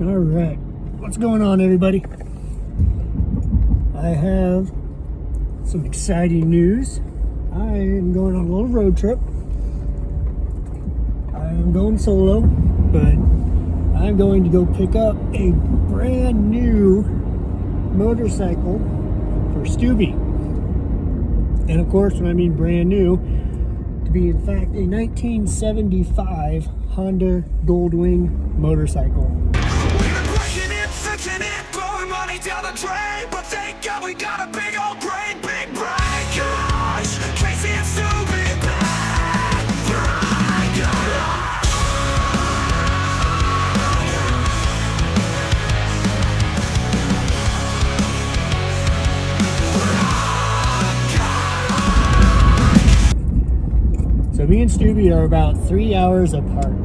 All right, what's going on, everybody? I have some exciting news. I am going on a little road trip. I am going solo, but I'm going to go pick up a brand new motorcycle for Stoobie. And of course, when I mean brand new, to be in fact a 1975 Honda Goldwing motorcycle. Down the drain, but thank God we got a big old brain, big brain. Gosh, Casey and Stoobie back. So me and Stoobie are about 3 hours apart,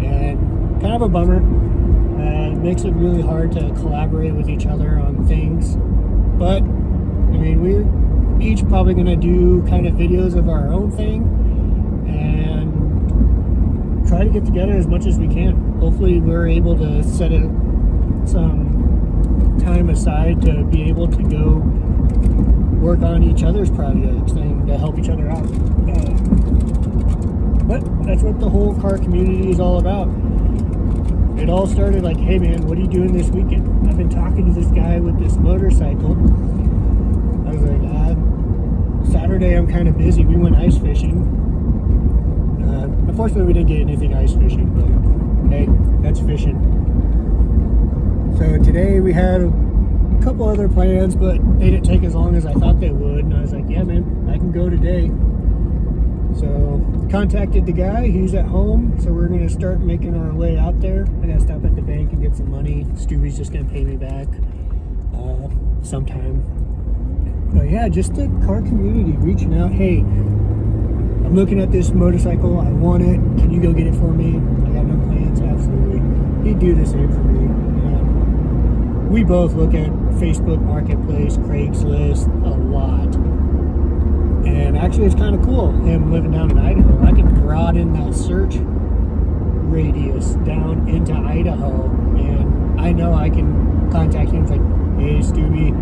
and kind of a bummer. It makes it really hard to collaborate with each other on things, but I mean, we're each probably going to do kind of videos of our own thing and try to get together as much as we can. Hopefully we're able to set some time aside to be able to go work on each other's projects and to help each other out. But that's what the whole car community is all about. It all started like, hey man, what are you doing this weekend? I've been talking to this guy with this motorcycle. I was like, Saturday I'm kind of busy. We went ice fishing. Unfortunately, we didn't get anything ice fishing, but hey, that's fishing. So today we had a couple other plans, but they didn't take as long as I thought they would. And I was like, yeah man, I can go today. So contacted the guy, he's at home, so we're gonna start making our way out there. I gotta stop at the bank and get some money. Stoobie's just gonna pay me back sometime. But yeah, just the car community reaching out. Hey, I'm looking at this motorcycle, I want it. Can you go get it for me? I got no plans, absolutely. He'd do the same for me. We both look at Facebook Marketplace, Craigslist a lot. And actually, it's kind of cool, him living down in Idaho. I can broaden that search radius down into Idaho, and I know I can contact him. It's like, hey, Stoobie,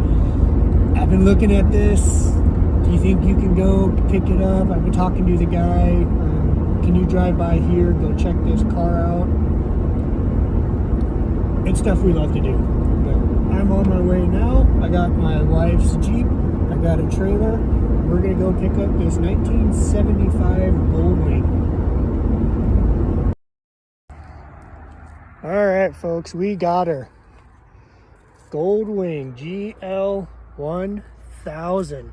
I've been looking at this. Do you think you can go pick it up? I've been talking to the guy. Can you drive by here, go check this car out? It's stuff we love to do. But I'm on my way now. I got my wife's Jeep. I got a trailer. We're gonna go pick up this 1975 Goldwing. All right, folks, we got her. Goldwing GL 1000.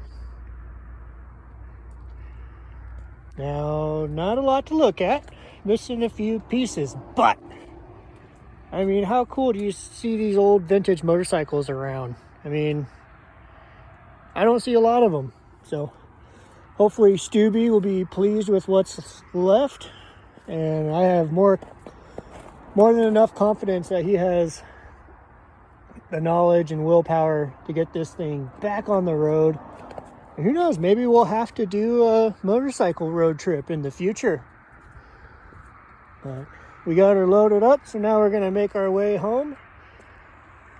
Now, not a lot to look at, missing a few pieces, but I mean, how cool do you see these old vintage motorcycles around? I mean, I don't see a lot of them. So hopefully Stoobie will be pleased with what's left, and I have more than enough confidence that he has the knowledge and willpower to get this thing back on the road. And who knows, maybe we'll have to do a motorcycle road trip in the future. But we got her loaded up, so now we're gonna make our way home,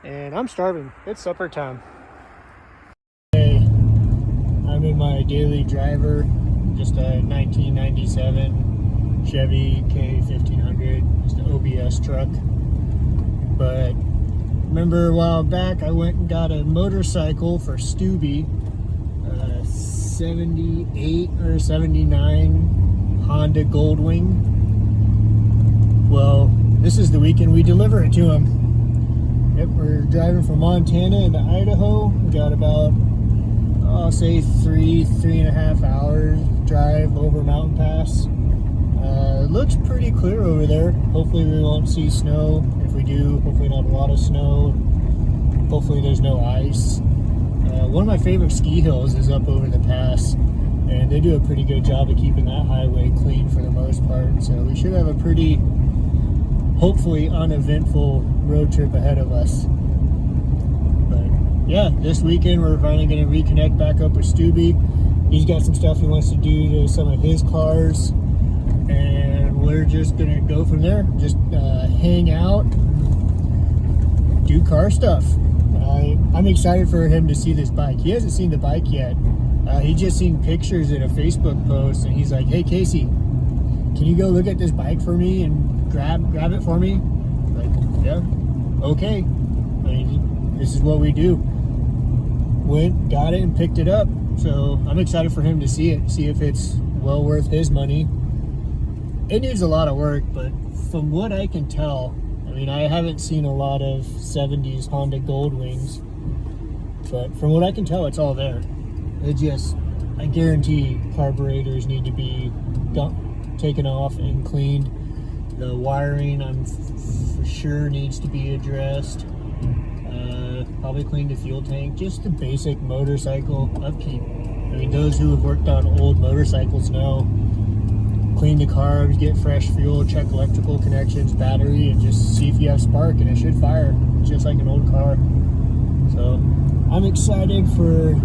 and I'm starving. It's supper time. I'm in my daily driver, just a 1997 Chevy K1500, just an OBS truck. But remember a while back, I went and got a motorcycle for Stoobie, 78 or 79 Honda Goldwing. Well, this is the weekend we deliver it to him. Yep, we're driving from Montana into Idaho. We got about, I'll say 3.5 hours drive over Mountain Pass. It looks pretty clear over there. Hopefully we won't see snow. If we do, hopefully not a lot of snow. Hopefully there's no ice. One of my favorite ski hills is up over the pass, and they do a pretty good job of keeping that highway clean for the most part. So we should have a pretty, hopefully uneventful road trip ahead of us. But yeah, this weekend we're finally going to reconnect back up with Stoobie. He's got some stuff he wants to do to some of his cars, and we're just going to go from there. Just hang out, car stuff. I'm excited for him to see this bike. He hasn't seen the bike yet. He just seen pictures in a Facebook post, and he's like, "Hey Casey, can you go look at this bike for me and grab it for me?" Like, yeah, okay. I mean, this is what we do. Went, got it, and picked it up. So I'm excited for him to see it, see if it's well worth his money. It needs a lot of work, but from what I can tell, I mean, I haven't seen a lot of 70s Honda Goldwings, but from what I can tell, it's all there. It just, I guarantee carburetors need to be taken off and cleaned. The wiring, I'm for sure needs to be addressed. Probably clean the fuel tank, just the basic motorcycle upkeep. I mean, those who have worked on old motorcycles know, clean the carbs, get fresh fuel, check electrical connections, battery, and just see if you have spark, and it should fire just like an old car. So I'm excited for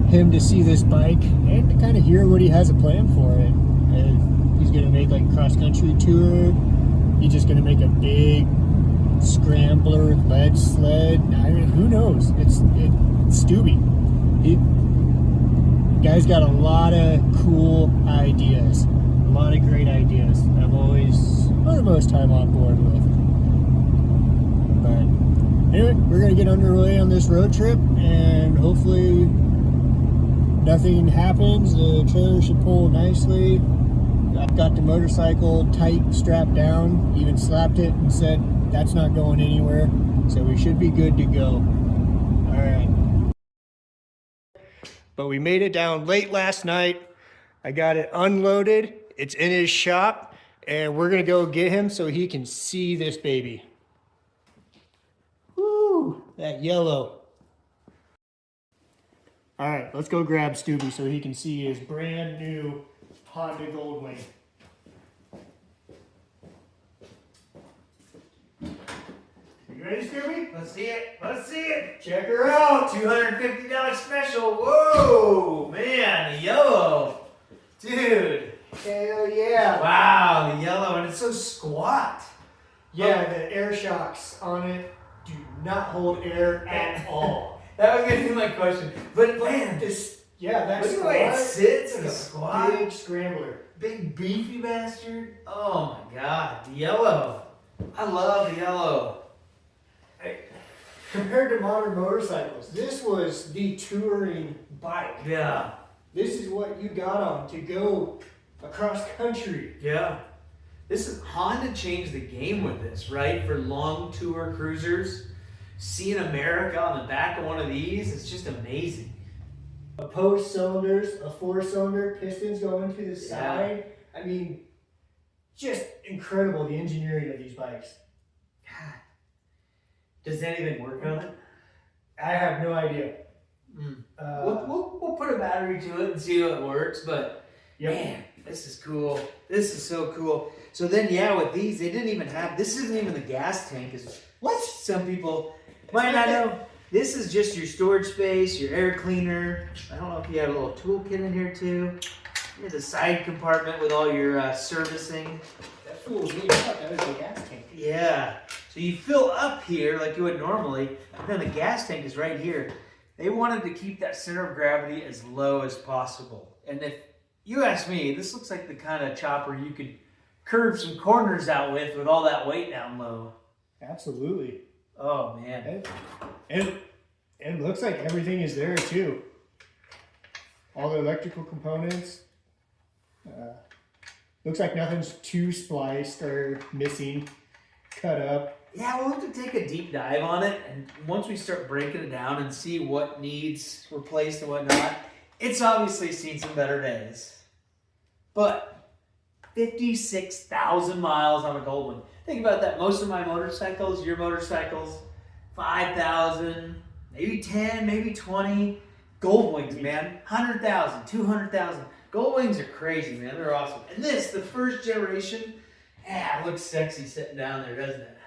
him to see this bike and to kind of hear what he has a plan for it. And he's gonna make like a cross-country tour. He's just gonna make a big scrambler lead sled. I mean, who knows? It's Stoobie. Guy's got a lot of cool ideas, a lot of great ideas. I'm always, for the most time, on board with. But anyway, we're gonna get underway on this road trip, and hopefully nothing happens. The trailer should pull nicely. I've got the motorcycle tight, strapped down, even slapped it and said that's not going anywhere, so we should be good to go. All right. But we made it down late last night. I got it unloaded. It's in his shop, and we're gonna go get him so he can see this baby. Woo, that yellow. All right, let's go grab Stoobie so he can see his brand new Honda Goldwing. You ready, Stoobie? Let's see it. Let's see it. Check her out. $250 special. Whoa, man, the yellow. Dude. Hell yeah. Wow, the yellow, and it's so squat. Yeah, the air shocks on it do not hold air at all. That was gonna be my question. But man, that's look at the way it sits in the squat. Big scrambler. Big beefy bastard. Oh my god, the yellow. I love the yellow. Compared to modern motorcycles, this was the touring bike. Yeah. This is what you got on to go across country. Yeah. This is Honda changed the game with this, right? For long tour cruisers. Seeing America on the back of one of these, it's just amazing. Opposed cylinders, a 4-cylinder, pistons going to the side. I mean, just incredible, the engineering of these bikes. God. Does anything work on it? I have no idea. We'll put a battery to it and see how it works, but man, this is cool. This is so cool. So then, with these, they didn't even have, this isn't even the gas tank. What? Some people might not know. This is just your storage space, your air cleaner. I don't know if you have a little toolkit in here too. There's a side compartment with all your servicing. That fool's me out. That was the gas tank. Yeah. So you fill up here like you would normally, and then the gas tank is right here. They wanted to keep that center of gravity as low as possible. And if you ask me, this looks like the kind of chopper you could curve some corners out with all that weight down low. Absolutely. Oh, man. And it looks like everything is there, too. All the electrical components. Looks like nothing's too spliced or missing, cut up. Yeah, we'll have to take a deep dive on it, and once we start breaking it down and see what needs replaced and whatnot, it's obviously seen some better days. But 56,000 miles on a Goldwing. Think about that. Most of my motorcycles, your motorcycles, 5,000, maybe 10, maybe 20. Goldwings, man, 100,000, 200,000. Goldwings are crazy, man. They're awesome. And this, the first generation, it looks sexy sitting down there, doesn't it?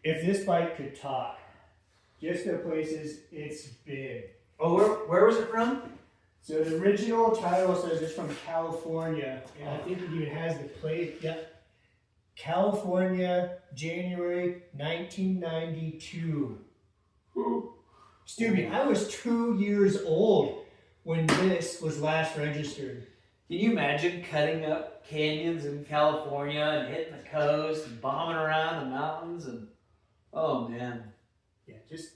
If this bike could talk, just the places it's been. Oh, where was it from? So the original title says it's from California, and I think it even has the plate. Yep, California, January 1992. Stoobie, I was 2 years old when this was last registered. Can you imagine cutting up canyons in California and hitting the coast and bombing around the mountains and oh man. Yeah, just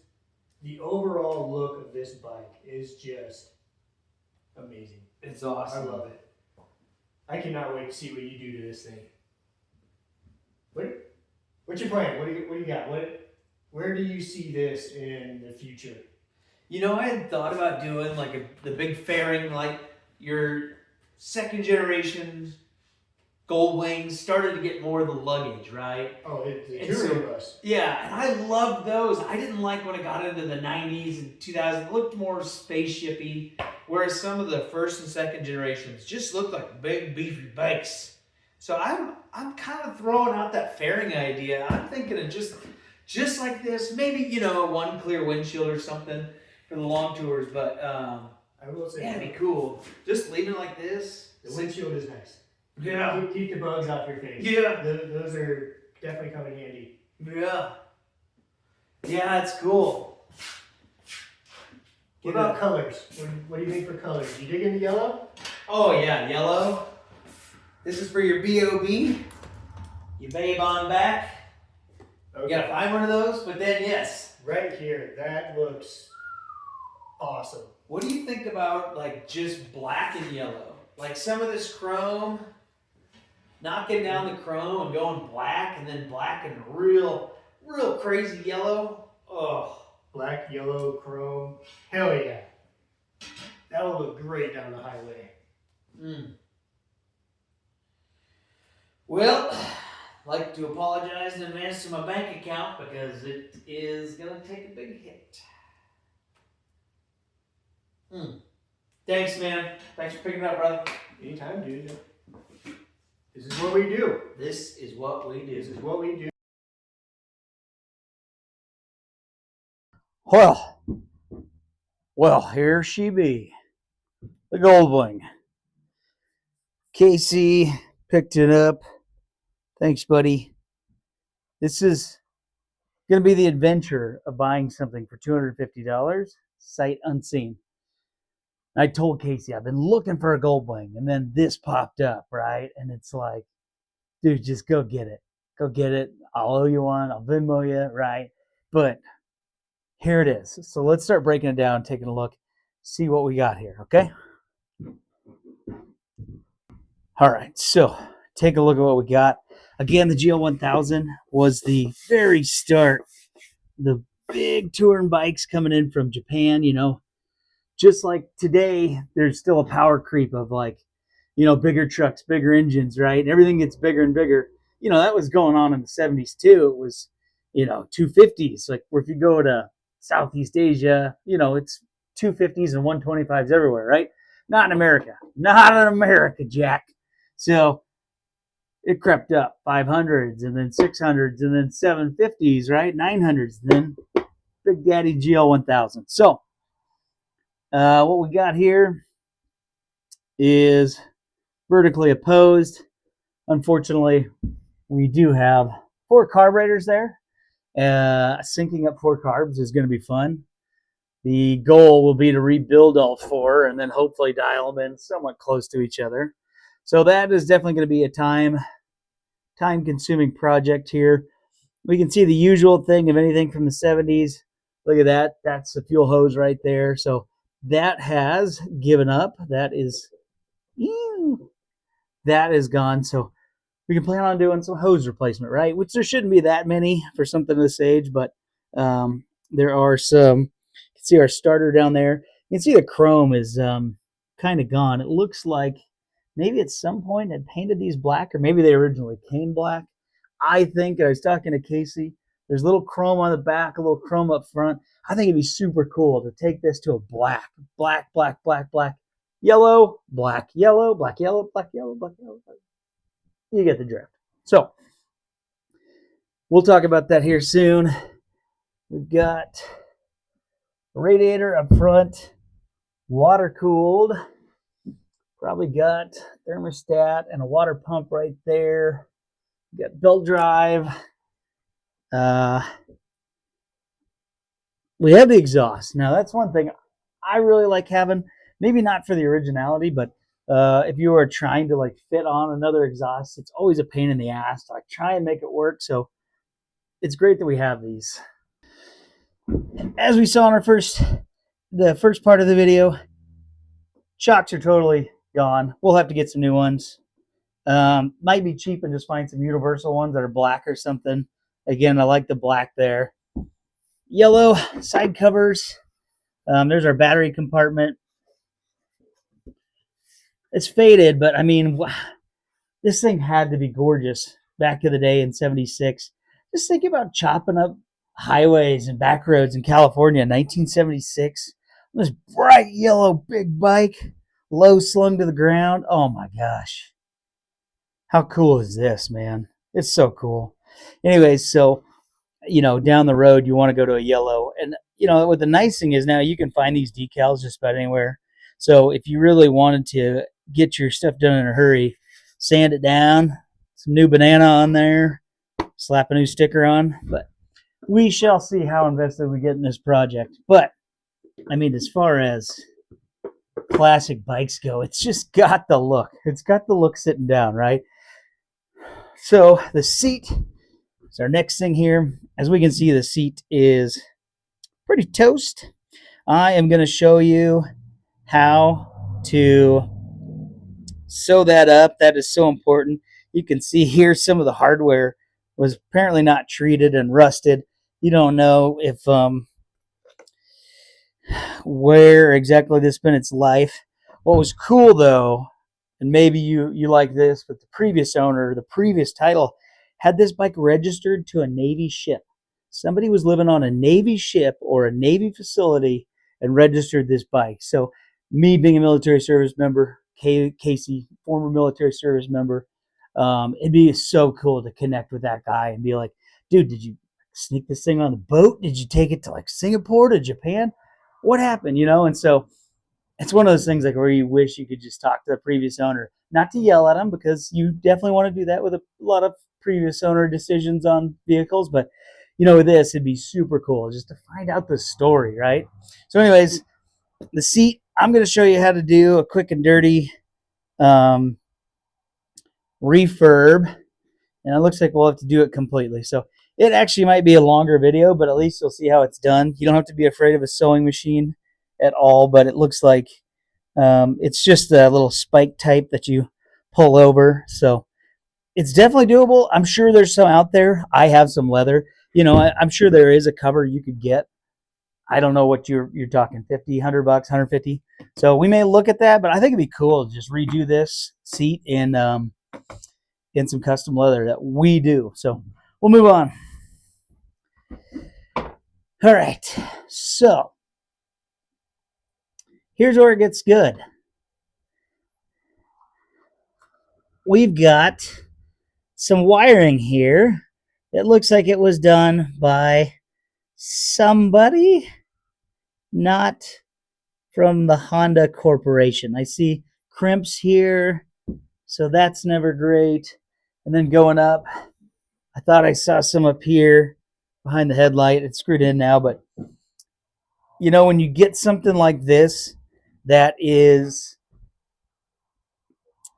the overall look of this bike is just amazing. It's awesome. I love it. I cannot wait to see what you do to this thing. What's your plan? What do you got? Where do you see this in the future? You know, I had thought about doing like the big fairing, like your second generation Gold Wings started to get more of the luggage, right? Oh, it's a And so- touring bus. Yeah, and I loved those. I didn't like when I got into the 90s and 2000s. It looked more spaceshipy, whereas some of the first and second generations just looked like big, beefy bikes. So I'm kind of throwing out that fairing idea. I'm thinking of just like this, maybe, you know, one clear windshield or something for the long tours, but I will say yeah, it'd be cool. Just leaving it like this. the windshield is nice. Yeah. Keep the bugs off your face. Yeah. Those are definitely coming handy. Yeah. Yeah, it's cool. What about colors? What do you think for colors? You dig into yellow? Oh yeah, yellow. This is for your B.O.B. You babe on back. Okay. You gotta find one of those, but then yes. Right here. That looks awesome. What do you think about like just black and yellow? Like some of this chrome, knocking down the chrome and going black and then black and real crazy yellow. Oh. Black, yellow, chrome. Hell yeah. That'll look great down the highway. Well, I'd like to apologize in advance to my bank account because it is going to take a big hit. Thanks, man. Thanks for picking it up, brother. Anytime, dude. This is what we do. This is what we do. This is what we do. Well, here she be. The Goldwing. Casey picked it up. Thanks, buddy. This is going to be the adventure of buying something for $250, sight unseen. I told Casey, I've been looking for a Goldwing, and then this popped up, right? And it's like, dude, just go get it. Go get it. I'll owe you one. I'll Venmo you, right? But here it is. So let's start breaking it down, taking a look, see what we got here, okay? All right, so take a look at what we got. Again, the GL1000 was the very start. The big touring bikes coming in from Japan, you know, just like today, there's still a power creep of like, you know, bigger trucks, bigger engines, right? And everything gets bigger and bigger. You know, that was going on in the 70s too. It was, you know, 250s. Like if you go to Southeast Asia, you know, it's 250s and 125s everywhere, right? Not in America. Not in America, Jack. So it crept up 500s and then 600s and then 750s, right? 900s, and then Big Daddy GL1000. So what we got here is vertically opposed. Unfortunately, we do have 4 carburetors there. Syncing up 4 carbs is going to be fun. The goal will be to rebuild all 4 and then hopefully dial them in somewhat close to each other. So that is definitely going to be a time-consuming project here. We can see the usual thing of anything from the 70s. Look at that. That's the fuel hose right there. So that has given up. That is gone. So we can plan on doing some hose replacement, right? Which there shouldn't be that many for something this age, but there are some. You can see our starter down there. You can see the chrome is kind of gone. It looks like maybe at some point it painted these black, or maybe they originally came black. I think, I was talking to Casey, there's a little chrome on the back, a little chrome up front. I think it'd be super cool to take this to a black, yellow, black, yellow, black, yellow, black, yellow, black, yellow, black. You get the drift. So we'll talk about that here soon. We've got a radiator up front, water cooled. Probably got thermostat and a water pump right there. We got belt drive. We have the exhaust. Now that's one thing I really like having. Maybe not for the originality, but if you are trying to like fit on another exhaust, it's always a pain in the ass to like try and make it work. So it's great that we have these. As we saw in the first part of the video, shocks are totally gone. We'll have to get some new ones. Might be cheap and just find some universal ones that are black or something. Again, I like the black there. Yellow side covers. There's our battery compartment. It's faded, but I mean, this thing had to be gorgeous back in the day in '76. Just think about chopping up highways and back roads in California in 1976. This bright yellow big bike, low slung to the ground. Oh my gosh. How cool is this, man? It's so cool. Anyways, so, down the road, you want to go to a yellow. And, what the nice thing is now you can find these decals just about anywhere. So if you really wanted to get your stuff done in a hurry, sand it down, some new banana on there, slap a new sticker on. But we shall see how invested we get in this project. But, I mean, as far as classic bikes go, it's just got the look. It's got the look sitting down, right? So the seat is our next thing here. As we can see, the seat is pretty toast. I am going to show you how to sew that up. That is so important. You can see here some of the hardware was apparently not treated and rusted. You don't know if where exactly this spent its life. What was cool though, and maybe you like this, but the previous owner, the previous title, had this bike registered to a Navy ship. Somebody was living on a Navy ship or a Navy facility and registered this bike. So me being a military service member, Casey, former military service member, it'd be so cool to connect with that guy and be like, dude, did you sneak this thing on the boat? Did you take it to like Singapore, to Japan? What happened, And so it's one of those things like where you wish you could just talk to the previous owner, not to yell at him, because you definitely want to do that with a lot of previous owner decisions on vehicles. But with this, it'd be super cool just to find out the story, right? So anyways, the seat, I'm going to show you how to do a quick and dirty refurb, and it looks like we'll have to do it completely. So it actually might be a longer video, but at least you'll see how it's done. You don't have to be afraid of a sewing machine at all, but it looks like it's just a little spike type that you pull over. So it's definitely doable. I'm sure there's some out there. I have some leather. I'm sure there is a cover you could get. I don't know what you're talking, 50, 100 bucks, 150. So we may look at that, but I think it'd be cool to just redo this seat in some custom leather that we do. So we'll move on. All right. So here's where it gets good. We've got some wiring here. It looks like it was done by somebody not from the Honda Corporation. I see crimps here, so that's never great. And then going up, I thought I saw some up here behind the headlight. It's screwed in now, but when you get something like this that is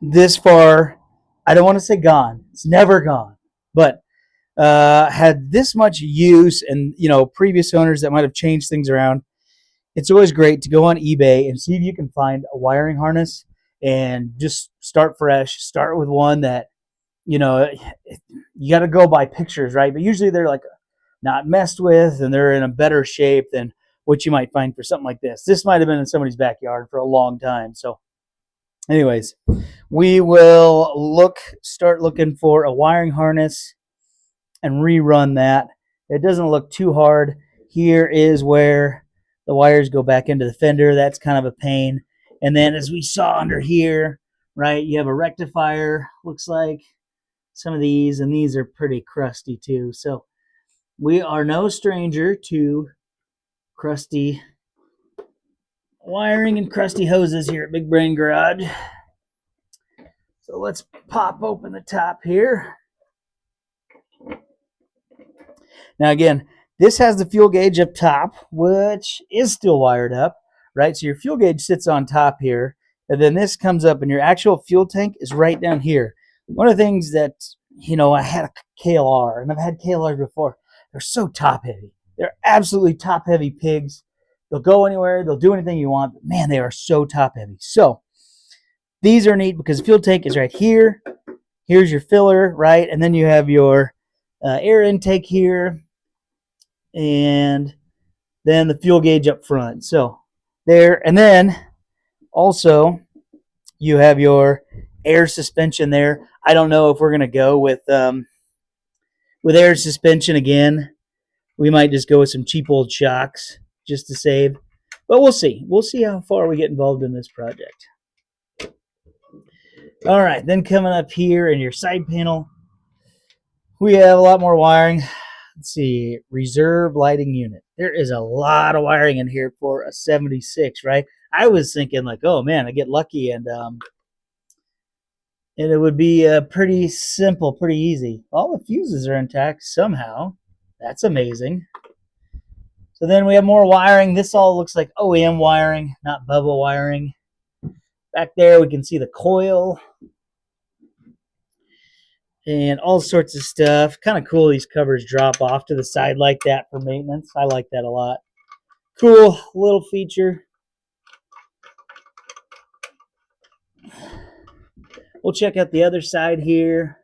this far, I don't want to say gone. It's never gone, but had this much use and previous owners that might have changed things around. It's always great to go on eBay and see if you can find a wiring harness and just start fresh. Start with one that you got to go by pictures, right? But usually they're like not messed with and they're in a better shape than what you might find for something like this. This might have been in somebody's backyard for a long time. So anyways, we will start looking for a wiring harness and rerun that. It doesn't look too hard. Here is where the wires go back into the fender. That's kind of a pain. And then as we saw under here, right, you have a rectifier, looks like some of these, and these are pretty crusty too. So we are no stranger to crusty wiring and crusty hoses here at Big Brain Garage. So let's pop open the top here. Now, again, this has the fuel gauge up top, which is still wired up, right? So your fuel gauge sits on top here, and then this comes up, and your actual fuel tank is right down here. One of the things that, I had a KLR, and I've had KLRs before. They're so top heavy. They're absolutely top heavy pigs. They'll go anywhere. They'll do anything you want. But man, they are so top heavy. So these are neat because the fuel tank is right here. Here's your filler, right? And then you have your air intake here, and then the fuel gauge up front. So there, and then also you have your air suspension there. I don't know if we're gonna go with air suspension again. We might just go with some cheap old shocks just to save, but we'll see. We'll see how far we get involved in this project. All right, then coming up here in your side panel, we have a lot more wiring. Let's see, reserve lighting unit. There is a lot of wiring in here for a 76, right? I was thinking like, oh man, I get lucky and it would be pretty simple, pretty easy. All the fuses are intact somehow. That's amazing. So then we have more wiring. This all looks like OEM wiring, not bubble wiring. Back there we can see the coil and all sorts of stuff. Kind of cool these covers drop off to the side like that for maintenance. I like that a lot. Cool little feature. We'll check out the other side here.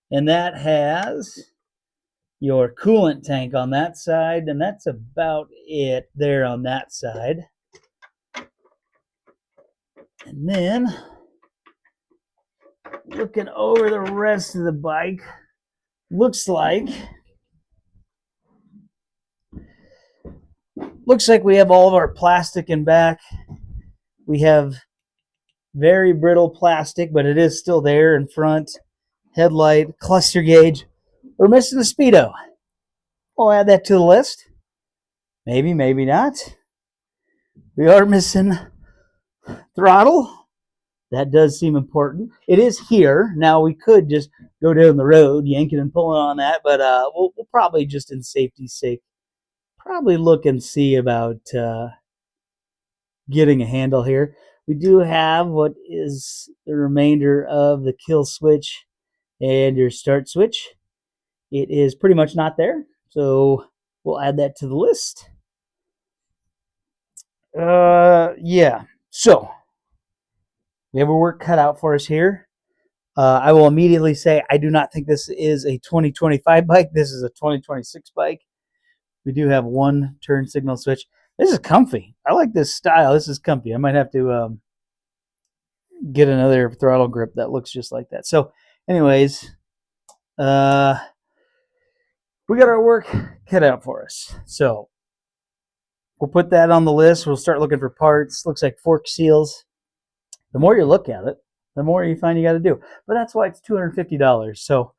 And that has your coolant tank on that side, and that's about it there on that side. And then looking over the rest of the bike, looks like we have all of our plastic in back. We have very brittle plastic, but it is still there in front. Headlight, cluster gauge. We're missing a speedo. We'll add that to the list. Maybe, maybe not. We are missing throttle. That does seem important. It is here. Now we could just go down the road, yanking and pulling on that, but we'll probably just in safety's sake, probably look and see about getting a handle here. We do have what is the remainder of the kill switch and your start switch. It is pretty much not there, so we'll add that to the list. Yeah, so we have our work cut out for us here. I will immediately say I do not think this is a 2025 bike. This is a 2026 bike. We do have one turn signal switch. This is comfy. I like this style. This is comfy. I might have to get another throttle grip that looks just like that. So anyways, we got our work cut out for us. So we'll put that on the list. We'll start looking for parts. Looks like fork seals. The more you look at it, the more you find you got to do. But that's why it's $250. So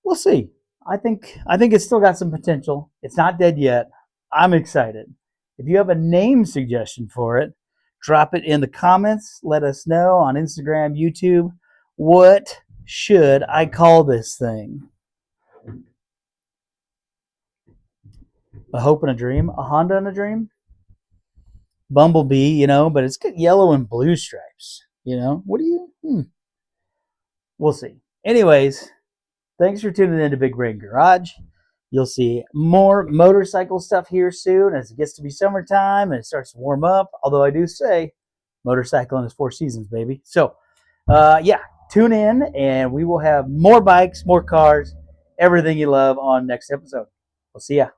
we'll see. I think it's still got some potential. It's not dead yet. I'm excited. If you have a name suggestion for it, drop it in the comments. Let us know on Instagram, YouTube. What should I call this thing? A hope and a dream? A Honda and a dream? Bumblebee, but it's got yellow and blue stripes. What do you? We'll see. Anyways, thanks for tuning in to Big Brain Garage. You'll see more motorcycle stuff here soon as it gets to be summertime and it starts to warm up. Although I do say motorcycling is 4 seasons, baby. So, yeah, tune in and we will have more bikes, more cars, everything you love on next episode. We'll see ya.